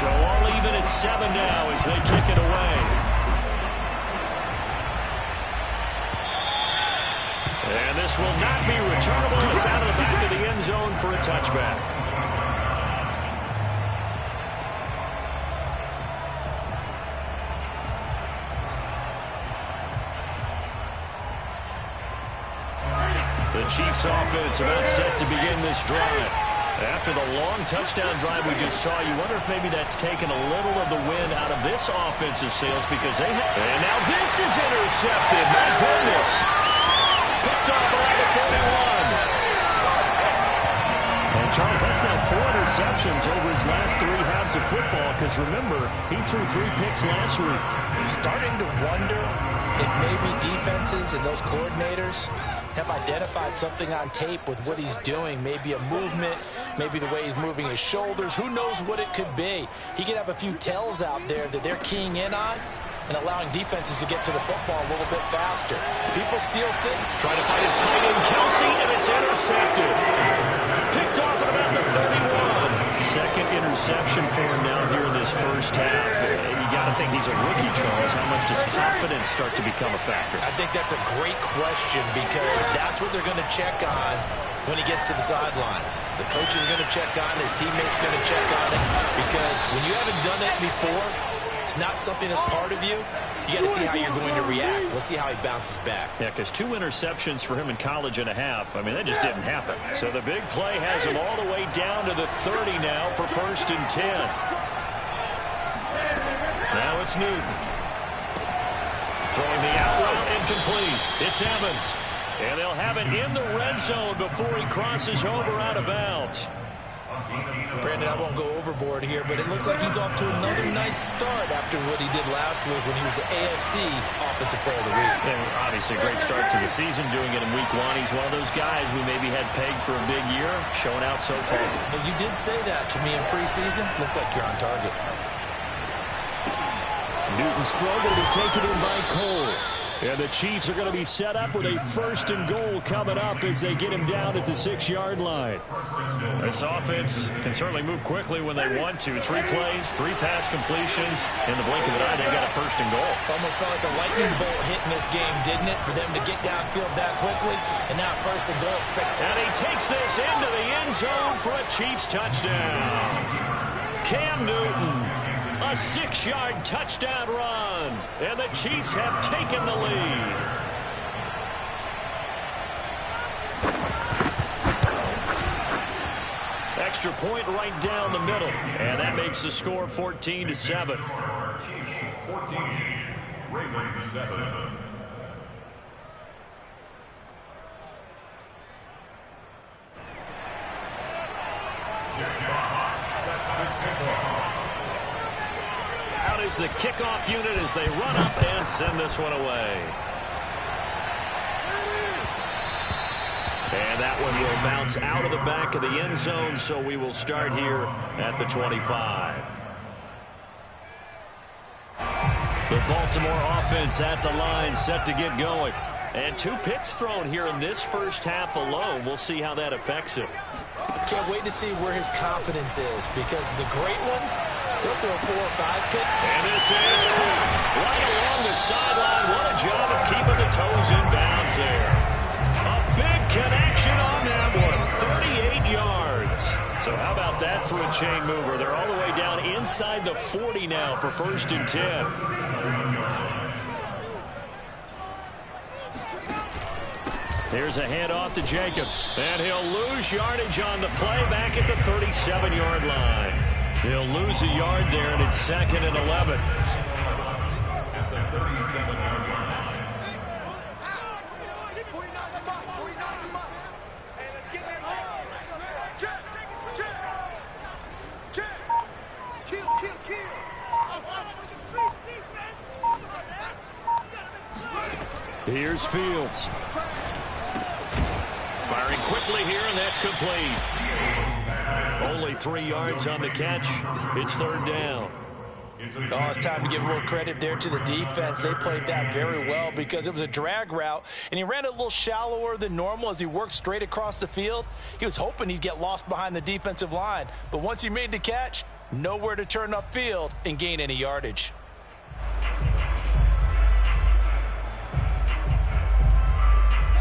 So all even at 7 now as they kick it away. And this will not be returnable. It's out of the back of the end zone for a touchback. The Chiefs offense about set to begin this drive. After the long touchdown drive we just saw, you wonder if maybe that's taken a little of the wind out of this offensive sails because they have... And now this is intercepted. My goodness. Picked off around the 41. And Charles, that's now 4 interceptions over his last 3 halves of football because remember, he threw 3 picks last week. Starting to wonder if maybe defenses and those coordinators have identified something on tape with what he's doing. Maybe a movement, maybe the way he's moving his shoulders. Who knows what it could be? He could have a few tells out there that they're keying in on and allowing defenses to get to the football a little bit faster. People steal sit. Trying to find his tight end, Kelsey, and it's intercepted. Picked off at about the 31. Second interception for him now here in this first half. And you got to think he's a rookie, Charles. How much does confidence start to become a factor? I think that's a great question because that's what they're going to check on when he gets to the sidelines. The coach is going to check on, his teammates going to check on it because when you haven't done it before, it's not something that's part of you. You got to see how you're going to react. Let's see how he bounces back. Yeah, because 2 interceptions for him in college and a half. I mean, that just didn't happen. So the big play has him all the way down to the 30 now for 1st and 10. Now it's Newton. Throwing the out route incomplete. It's Evans. And they'll have it in the red zone before he crosses over out of bounds. Brandon, I won't go overboard here, but it looks like he's off to another nice start after what he did last week when he was the AFC Offensive Player of the Week. And obviously a great start to the season, doing it in week 1. He's one of those guys we maybe had pegged for a big year, showing out so far. Well, you did say that to me in preseason. Looks like you're on target. Newton's throw going to be taken in by Cole. And the Chiefs are going to be set up with a 1st and goal coming up as they get him down at the 6-yard line. This offense can certainly move quickly when they want to. 3 plays, 3 pass completions. In the blink of an eye, they got a 1st and goal. Almost felt like a lightning bolt hit in this game, didn't it? For them to get downfield that quickly. And now 1st and goal. And he takes this into the end zone for a Chiefs touchdown. Cam Newton. A 6-yard touchdown run. And the Chiefs have taken the lead. Extra point right down the middle. And that makes the score 14-7. Chiefs 14, Ravens 7. Jack Fox set to kick off. Out is the kickoff unit as they run up and send this one away. And that one will bounce out of the back of the end zone, so we will start here at the 25. The Baltimore offense at the line, set to get going. And 2 picks thrown here in this first half alone. We'll see how that affects him. Can't wait to see where his confidence is because the great ones, they'll throw 4 or 5 picks. And this is quick. Right along the sideline. What a job of keeping the toes in bounds there. A big connection on that one. 38 yards. So how about that for a chain mover? They're all the way down inside the 40 now for 1st and 10. Here's a handoff to Jacobs. And he'll lose yardage on the play back at the 37-yard line. He'll lose a yard there, and it's 2nd and 11. At the 37-yard line. Here's Fields. Firing quickly here, and that's complete. Only 3 yards on the catch. It's 3rd down. Oh, it's time to give a little credit there to the defense. They played that very well because it was a drag route, and he ran it a little shallower than normal as he worked straight across the field. He was hoping he'd get lost behind the defensive line, but once he made the catch, nowhere to turn upfield and gain any yardage.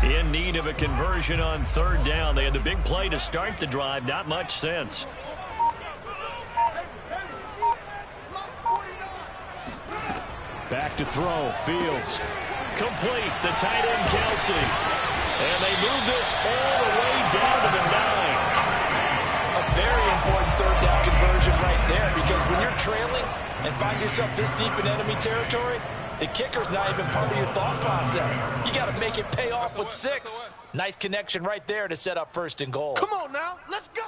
In need of a conversion on third down. They had the big play to start the drive. Not much sense. Back to throw. Fields. Complete. The tight end, Kelsey. And they move this all the way down to the 9. A very important third down conversion right there, because when you're trailing and find yourself this deep in enemy territory, the kicker's not even part of your thought process. You got to make it pay off with 6. Nice connection right there to set up 1st and goal. Come on now, let's go.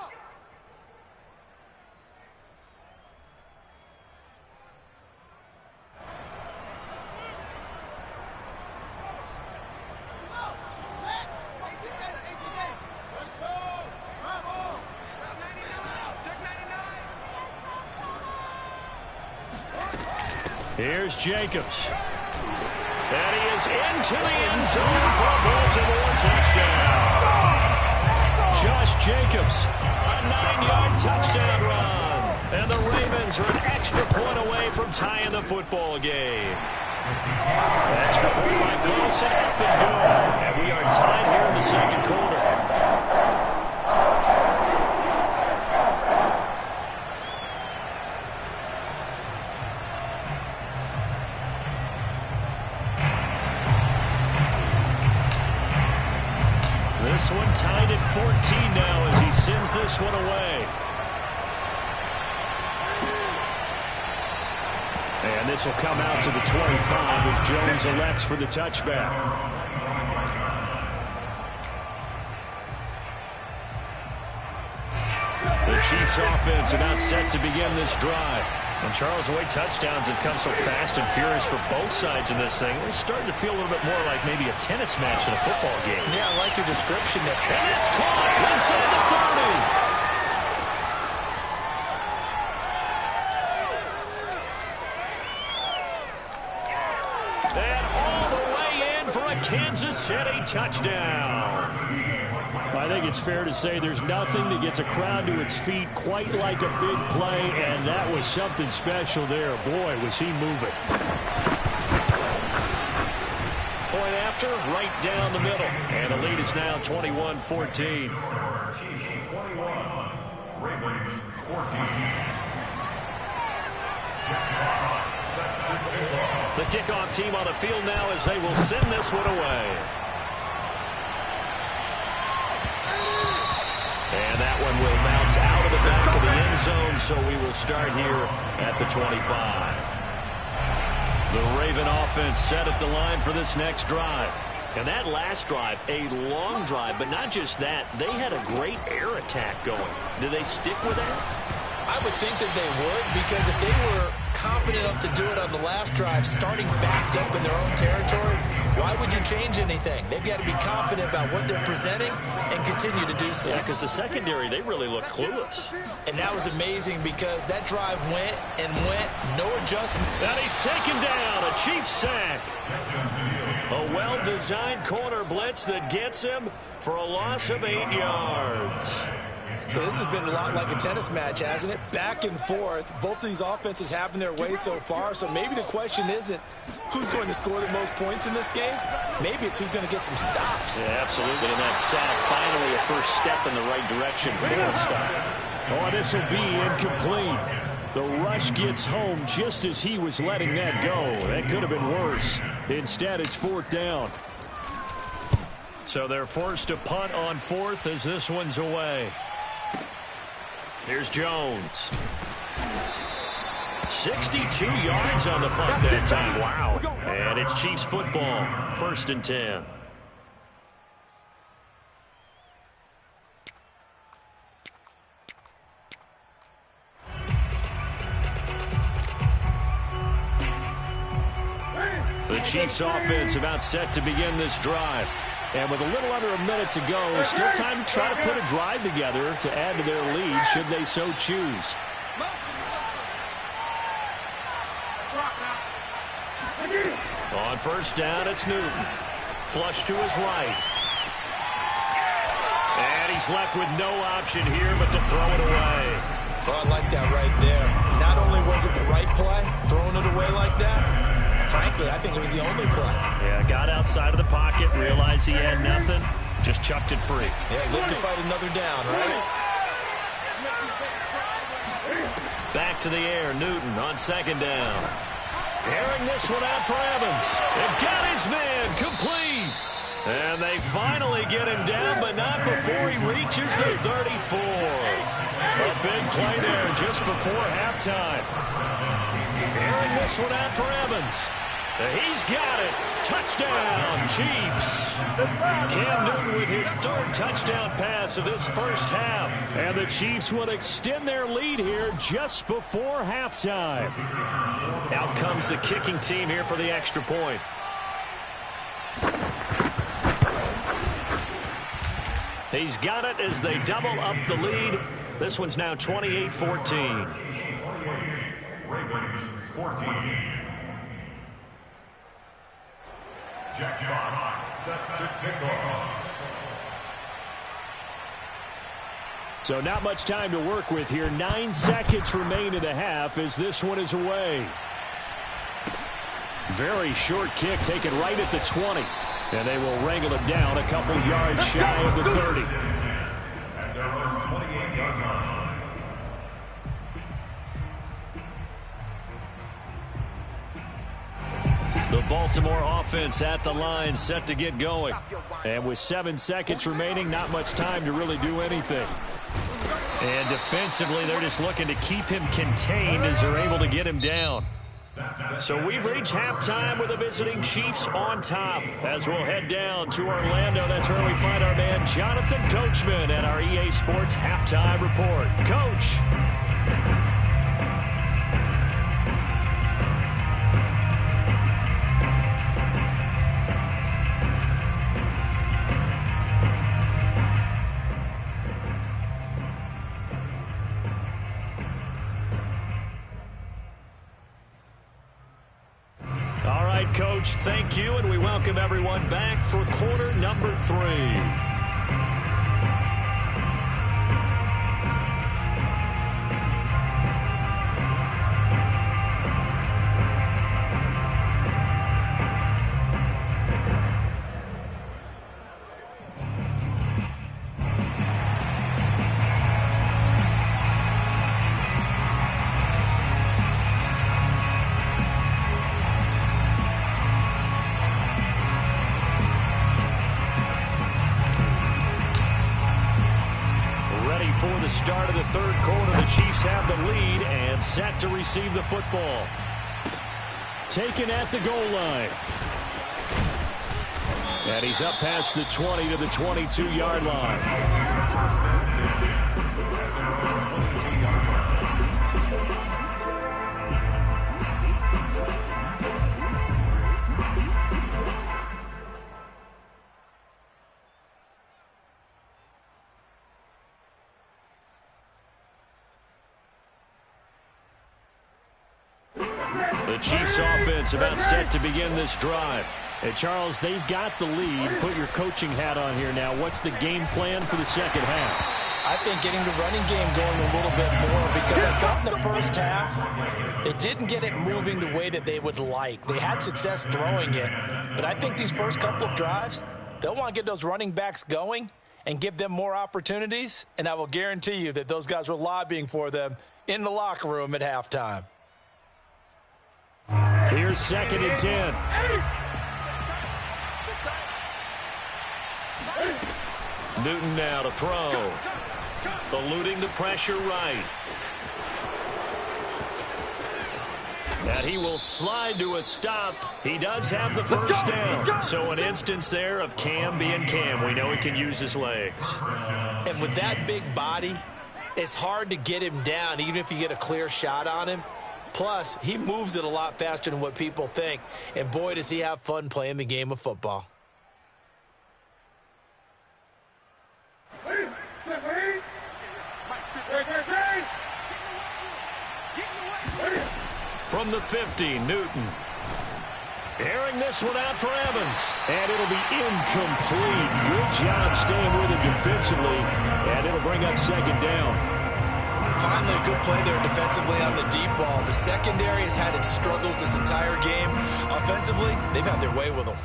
Here's Jacobs. And he is into the end zone for a Baltimore touchdown. Josh Jacobs, a 9-yard touchdown run. And the Ravens are an extra point away from tying the football game. Extra point by Carlson up and good. And we are tied here in the second quarter. This one tied at 14 now as he sends this one away. And this will come out to the 25 as Jones elects for the touchback. The Chiefs offense about set to begin this drive. And Charles, the way touchdowns have come so fast and furious for both sides of this thing, it's starting to feel a little bit more like maybe a tennis match in a football game. Yeah, I like your description there. And it's caught inside the 30. And all the way in for a Kansas City touchdown. I think it's fair to say there's nothing that gets a crowd to its feet quite like a big play, and that was something special there. Boy, was he moving. Point after, right down the middle. And the lead is now 21-14. Chiefs 21, Ravens 14. The kickoff team on the field now as they will send this one away. And that one will bounce out of the back of the end zone, so we will start here at the 25. The Raven offense set at the line for this next drive. And that last drive, a long drive, but not just that, they had a great air attack going. Do they stick with that? I would think that they would, because if they were confident enough to do it on the last drive, starting backed up in their own territory, why would you change anything? They've got to be confident about what they're presenting and continue to do so. Yeah, because the secondary, they really look clueless. And that was amazing because that drive went and went, no adjustment. And he's taken down, a Chiefs sack. A well-designed corner blitz that gets him for a loss of 8 yards. So this has been a lot like a tennis match, hasn't it? Back and forth. Both of these offenses having their way so far. So maybe the question isn't who's going to score the most points in this game. Maybe it's who's going to get some stops. Yeah, absolutely. And that sack, finally a first step in the right direction for a stop. Oh, this will be incomplete. The rush gets home just as he was letting that go. That could have been worse. Instead, it's 4th down. So they're forced to punt on 4th as this one's away. Here's Jones. 62 yards on the punt that time. Wow. And it's Chiefs football. 1st and 10. The Chiefs offense about set to begin this drive. And with a little under a minute to go, still time to try to put a drive together to add to their lead should they so choose. On 1st down, it's Newton. Flush to his right. And he's left with no option here but to throw it away. Oh, I like that right there. Not only was it the right play, throwing it away like that, frankly, I think it was the only play. Yeah, got outside of the pocket, realized he had nothing, just chucked it free. Yeah, look to fight another down, right? Back to the air, Newton on second down. Airing this one out for Evans. They've got his man complete. And they finally get him down, but not before he reaches the 34. A big play there just before halftime. Airing this one out for Evans. He's got it. Touchdown, Chiefs. Cam Newton with his third touchdown pass of this first half. And the Chiefs will extend their lead here just before halftime. Out comes the kicking team here for the extra point. He's got it as they double up the lead. This one's now 28-14. Ravens 14. Jack Fox set to kick off. So not much time to work with here. 9 seconds remain in the half as this one is away. Very short kick taken right at the 20. And they will wrangle it down a couple yards shy of the 30. At their own 28-yard line. The Baltimore offense at the line, set to get going. And with 7 seconds remaining, not much time to really do anything. And defensively, they're just looking to keep him contained as they're able to get him down. So we've reached halftime with the visiting Chiefs on top. As we'll head down to Orlando, that's where we find our man Jonathan Coachman at our EA Sports Halftime Report. Coach. Coach, thank you, and we welcome everyone back for quarter number 3. For the start of the third quarter, the Chiefs have the lead and set to receive the football. Taken at the goal line. And he's up past the 20 to the 22-yard line. The Chiefs offense about set to begin this drive. Hey, Charles, they've got the lead. Put your coaching hat on here now. What's the game plan for the second half? I think getting the running game going a little bit more, because I thought in the first half they didn't get it moving the way that they would like. They had success throwing it, but I think these first couple of drives, they'll want to get those running backs going and give them more opportunities, and I will guarantee you that those guys were lobbying for them in the locker room at halftime. Here's 2nd and 10. Newton now to throw. Eluding the pressure right. And he will slide to a stop. He does have the first down. So an instance there of Cam being Cam. We know he can use his legs. And with that big body, it's hard to get him down, even if you get a clear shot on him. Plus, he moves it a lot faster than what people think. And boy, does he have fun playing the game of football. From the 50, Newton. Airing this one out for Evans. And it'll be incomplete. Good job staying with him defensively. And it'll bring up 2nd down. Finally, a good play there defensively on the deep ball. The secondary has had its struggles this entire game. Offensively, they've had their way with them.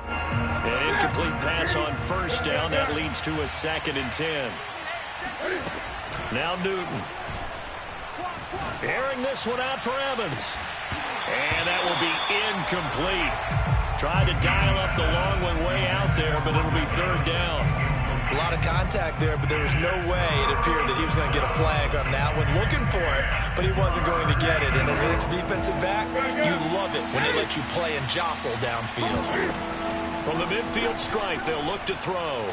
An incomplete pass on first down. That leads to a 2nd and 10. Now Newton. Airing this one out for Evans. And that will be incomplete. Tried to dial up the long one way out there, but it'll be 3rd down. A lot of contact there, but there was no way it appeared that he was going to get a flag on that one. Looking for it, but he wasn't going to get it. And as an ex-defensive back, you love it when they let you play and jostle downfield. From the midfield stripe, they'll look to throw.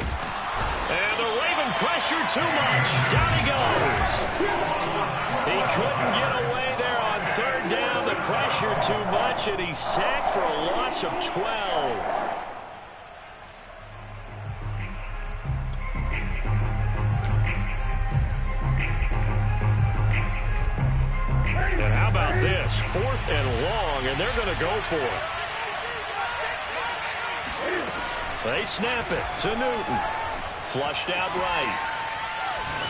And the Raven pressure too much. Down he goes. He couldn't get away there on 3rd down. The pressure too much, and he's sacked for a loss of 12. And how about this? 4th and long, and they're going to go for it. They snap it to Newton. Flushed out right.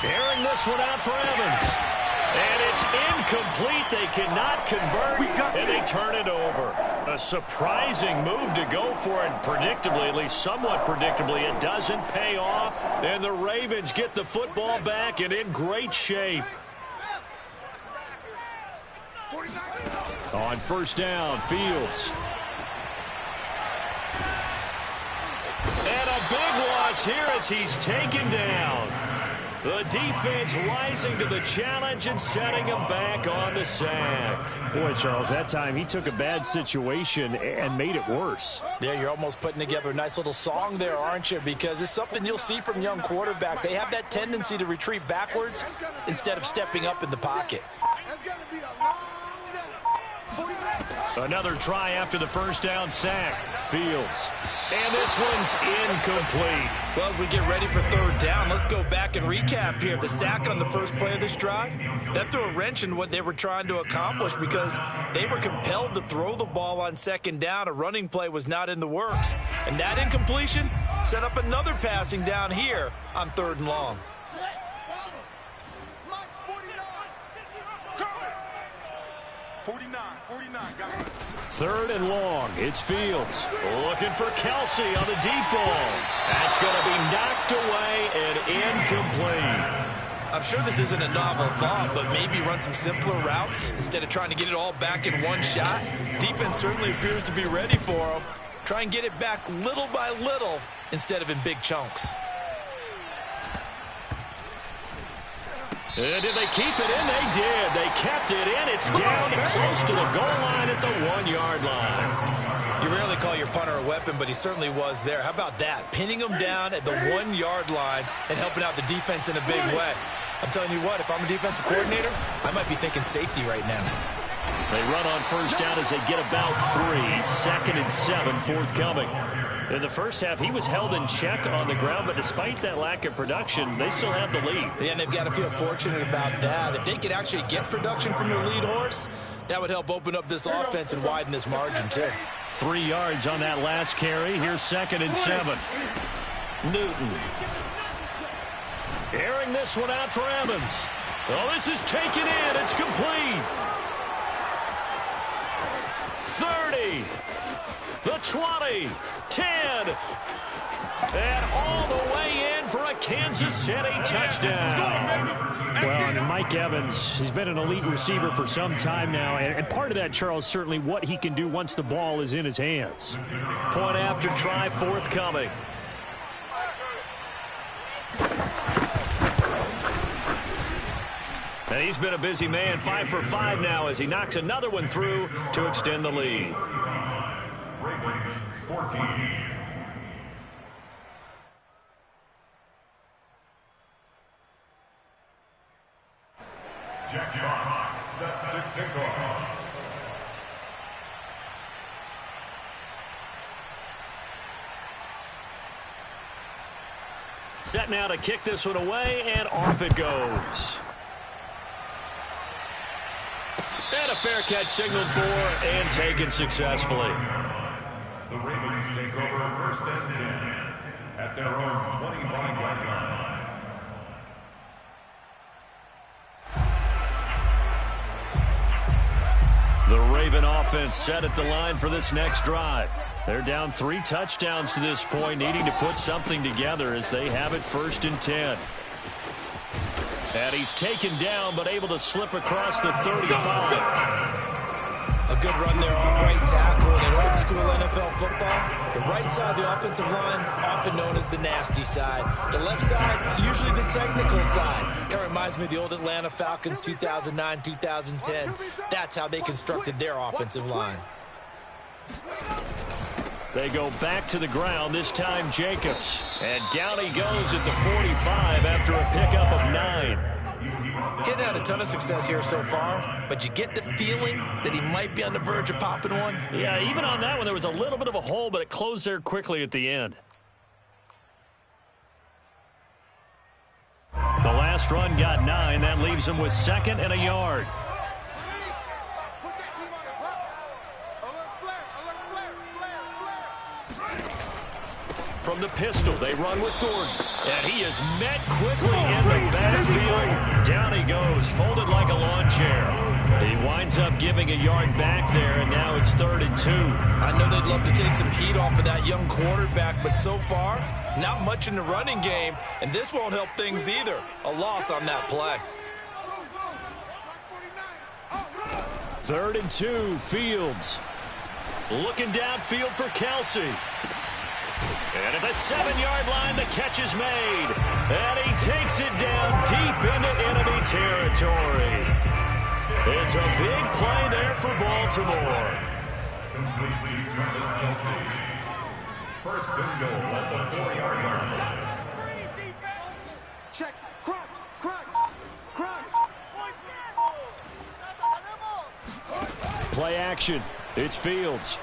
Airing this one out for Evans. And it's incomplete. They cannot convert, and they turn it over. A surprising move to go for it. Predictably, at least somewhat predictably, it doesn't pay off. And the Ravens get the football back and in great shape. On 1st down, Fields. And a big loss here as he's taken down. The defense rising to the challenge and setting him back on the sack. Boy, Charles, that time he took a bad situation and made it worse. Yeah, you're almost putting together a nice little song there, aren't you? Because it's something you'll see from young quarterbacks. They have that tendency to retreat backwards instead of stepping up in the pocket. Another try after the 1st down sack. Fields. And this one's incomplete. Well, as we get ready for 3rd down, let's go back and recap here. The sack on the first play of this drive, that threw a wrench in what they were trying to accomplish because they were compelled to throw the ball on 2nd down. A running play was not in the works. And that incompletion set up another passing down here on 3rd and long. Got it. 3rd and long. It's Fields. Looking for Kelsey on the deep ball. That's going to be knocked away and incomplete. I'm sure this isn't a novel thought, but maybe run some simpler routes instead of trying to get it all back in one shot. Defense certainly appears to be ready for him. Try and get it back little by little instead of in big chunks. Did they keep it in? They did. They kept it in. It's down close to the goal line at the 1-yard line. You rarely call your punter a weapon, but he certainly was there. How about that? Pinning him down at the 1-yard line and helping out the defense in a big way. I'm telling you what, if I'm a defensive coordinator, I might be thinking safety right now. They run on 1st down as they get about 3. 2nd and 7 forthcoming. In the first half, he was held in check on the ground, but despite that lack of production, they still have the lead. Yeah, and they've got to feel fortunate about that. If they could actually get production from their lead horse, that would help open up this offense and widen this margin, too. 3 yards on that last carry. Here's 2nd and 7. Newton. Airing this one out for Evans. Oh, this is taken in. It's complete. 30. The 20. 10. And all the way in for a Kansas City touchdown. Well, and Mike Evans, he's been an elite receiver for some time now. And part of that, Charles, certainly what he can do once the ball is in his hands. Point after try forthcoming. And he's been a busy man, 5 for 5 now as he knocks another one through to extend the lead. Ravens 14. Jack Fox set to kick off. Set now to kick this one away, and off it goes. And a fair catch signaled for and taken successfully. The Ravens take over first and 10 at their own 25-yard line. The Raven offense set at the line for this next drive. They're down 3 touchdowns to this point, needing to put something together as they have it first and 10. And he's taken down, but able to slip across the 35. A good run there off right tackle in old school NFL football. The right side of the offensive line, often known as the nasty side. The left side, usually the technical side. That reminds me of the old Atlanta Falcons 2009-2010. That's how they constructed their offensive line. They go back to the ground, this time Jacobs. And down he goes at the 45 after a pickup of 9. Getting out a ton of success here so far, but you get the feeling that he might be on the verge of popping one. Yeah, even on that one, there was a little bit of a hole, but it closed there quickly at the end. The last run got 9. That leaves him with 2nd and a yard. From the pistol, they run with Gordon. And he is met quickly in the backfield. Down he goes, folded like a lawn chair. He winds up giving a yard back there, and now it's 3rd and 2. I know they'd love to take some heat off of that young quarterback, but so far, not much in the running game, and this won't help things either. A loss on that play. 3rd and 2, Fields. Looking downfield for Kelsey. And at the 7-yard line, the catch is made. And he takes it down deep into enemy territory. It's a big play there for Baltimore. Complete to Travis Kelsey. First and goal at the 4-yard line. Check. Crunch. Play action. It's Fields.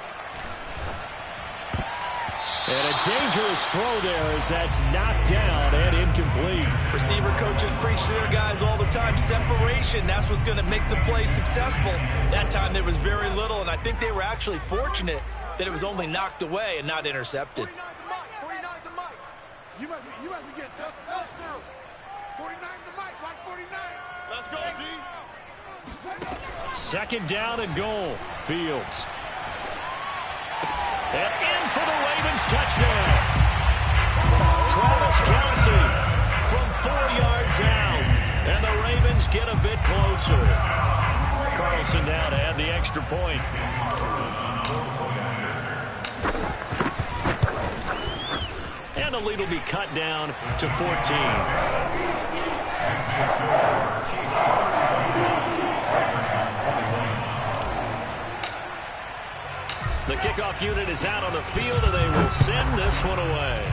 And a dangerous throw there as that's knocked down and incomplete. Receiver coaches preach to their guys all the time. Separation, that's what's going to make the play successful. That time there was very little, and I think they were actually fortunate that it was only knocked away and not intercepted. 49's the mic. You must be getting tough. 49's the mic. Watch 49. Let's go, D. 2nd down and goal. Fields. And in for the Ravens touchdown. Travis Kelsey from 4 yards out. And the Ravens get a bit closer. Carlson now to add the extra point. And the lead will be cut down to 14. The kickoff unit is out on the field, and they will send this one away.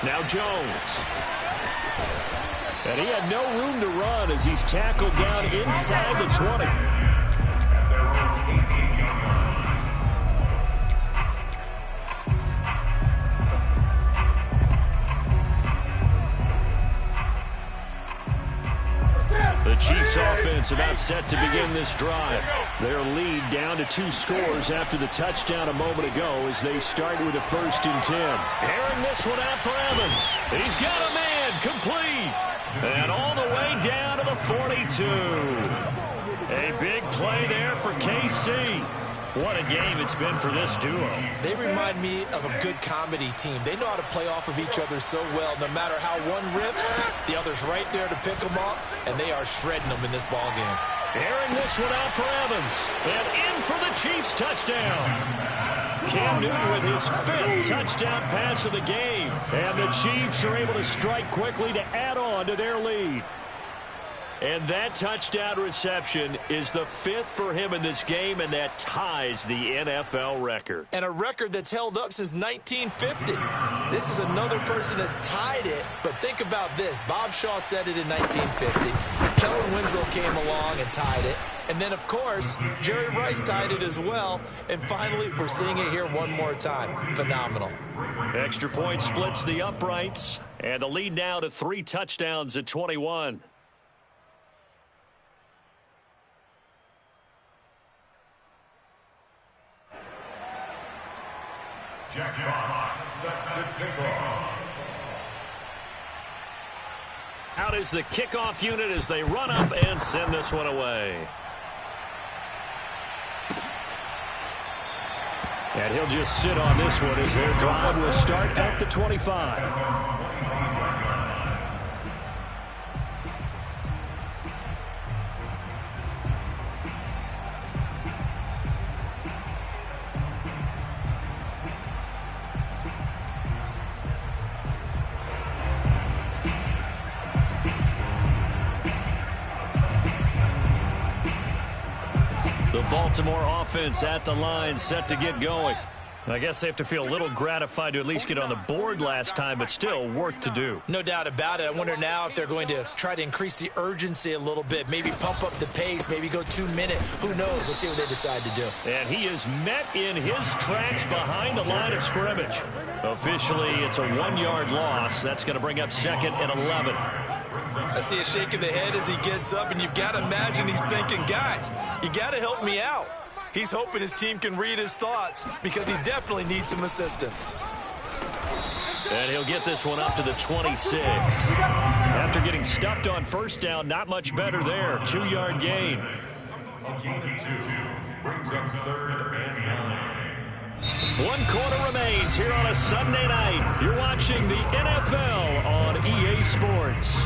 Now Jones. And he had no room to run as he's tackled down inside the 20. The Chiefs offense about set to begin this drive. Their lead down to 2 scores after the touchdown a moment ago as they start with a 1st and 10. Airing this one out for Evans. He's got a man complete. And all the way down to the 42. A big play there for KC. What a game it's been for this duo. They remind me of a good comedy team. They know how to play off of each other so well. No matter how one riffs, the other's right there to pick them up, and they are shredding them in this ball game. Airing this one out for Evans. And in for the Chiefs touchdown. Cam Newton with his 5th touchdown pass of the game. And the Chiefs are able to strike quickly to add on to their lead. And that touchdown reception is the 5th for him in this game, and that ties the NFL record. And a record that's held up since 1950. This is another person that's tied it, but think about this. Bob Shaw said it in 1950. Kellen Winslow came along and tied it. And then, of course, Jerry Rice tied it as well. And finally, we're seeing it here one more time. Phenomenal. Extra point splits the uprights, and the lead now to 3 touchdowns at 21. Jack Fox set to kick off. Out is the kickoff unit as they run up and send this one away. And he'll just sit on this one as their drive will start at the 25. The Baltimore offense at the line, set to get going. I guess they have to feel a little gratified to at least get on the board last time, but still work to do. No doubt about it. I wonder now if they're going to try to increase the urgency a little bit, maybe pump up the pace, maybe go 2 minute. Who knows? Let's see what they decide to do. And he is met in his tracks behind the line of scrimmage. Officially, it's a 1-yard loss. That's going to bring up 2nd and 11. I see a shake of the head as he gets up, and you've got to imagine he's thinking, guys, you got to help me out. He's hoping his team can read his thoughts because he definitely needs some assistance. And he'll get this one up to the 26. After getting stuffed on first down, not much better there. 2-yard gain. A gain of 2 brings up 3rd and 9. 1 quarter remains here on a Sunday night. You're watching the NFL on EA Sports.